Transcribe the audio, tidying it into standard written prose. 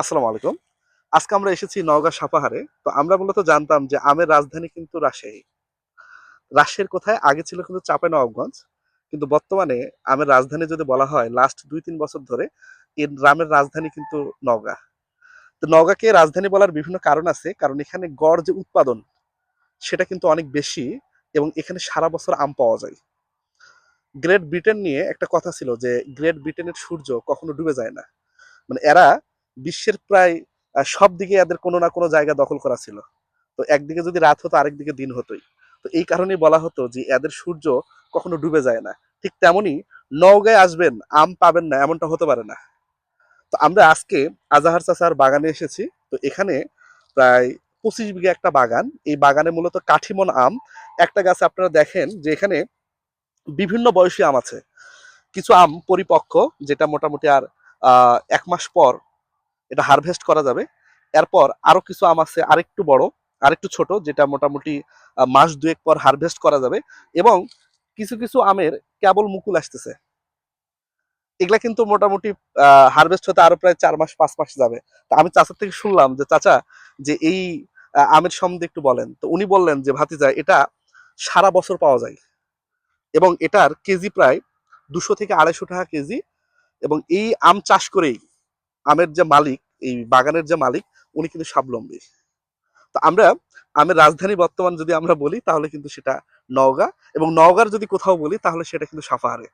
আসসালামু আলাইকুম। আজকে আমরা এসেছি নওগাঁ সাপাহারে। তো আমরা মূলত জানতাম যে আমের রাজধানী কিন্তু রাজশাহী। রাজশাহীর কোথায়? আগে ছিল কিন্তু চাঁপাইনবাবগঞ্জ। কিন্তু বর্তমানে আমের রাজধানী যদি বলা হয় লাস্ট ২-৩ বছর ধরে এর আমের রাজধানী কিন্তু নওগাঁ। তো নওগাঁকে রাজধানী বলার বিভিন্ন কারণ আছে। কারণ এখানে গড় যে উৎপাদন সেটা কিন্তু অনেক বেশি এবং এখানে সারা বছর আম পাওয়া যায়। গ্রেট ব্রিটেন নিয়ে একটা কথা ছিল যে গ্রেট ব্রিটেনের সূর্য কখনো ডুবে যায় না। মানে এরা বিশ্বের প্রায় সব দিকে এদের কোনো না কোনো জায়গা দখল করা ছিল। তো একদিকে যদি রাত হতো আরেকদিকে দিন হতোই। তো এই কারণেই বলা হতো যে এদের সূর্য কখনো ডুবে যায় না। ঠিক তেমনি নওগাঁয় আসবেন আম পাবেন না এমনটা হতে পারে না। তো আমরা আজকে আজাহার চাচার বাগানে এসেছি। তো এখানে প্রায় 25 বিঘা একটা বাগান। এই বাগানে মূলত কাঠিমন আম। একটা গাছে আপনারা দেখেন যে এখানে বিভিন্ন বয়সী আম আছে। কিছু আম পরিপক্ক, যেটা মোটামুটি আর ১ মাস পর এটা হারভেস্ট করা যাবে। এরপর আরো কিছু আম আছে আরেকটু বড়, আরেকটু ছোট, যেটা মোটামুটি মাস ২ এক পর হারভেস্ট করা যাবে। এবং কিছু কিছু আমের কেবল মুকুল আসতেছে। এগুলা কিন্তু মোটামুটি হারভেস্ট হতে আরো প্রায় ৪ মাস ৫ মাস যাবে। তো আমি চাচার থেকে শুনলাম যে চাচা, যে এই আমের সম্বন্ধে একটু বলেন। তো উনি বললেন যে ভাতিজা, এটা সারা বছর পাওয়া যায় এবং এটার কেজি প্রায় ২০০ থেকে ২৫০ টাকা কেজি। এবং এই আম চাষ করেই আমের যে মালিক, এই বাগানের যে মালিক, উনি কিন্তু স্বাবলম্বী। তো আমরা আমের রাজধানী বর্তমান যদি আমরা বলি তাহলে কিন্তু সেটা নওগাঁ, এবং নওগাঁর যদি কোথাও বলি তাহলে সেটা কিন্তু সাপাহারে।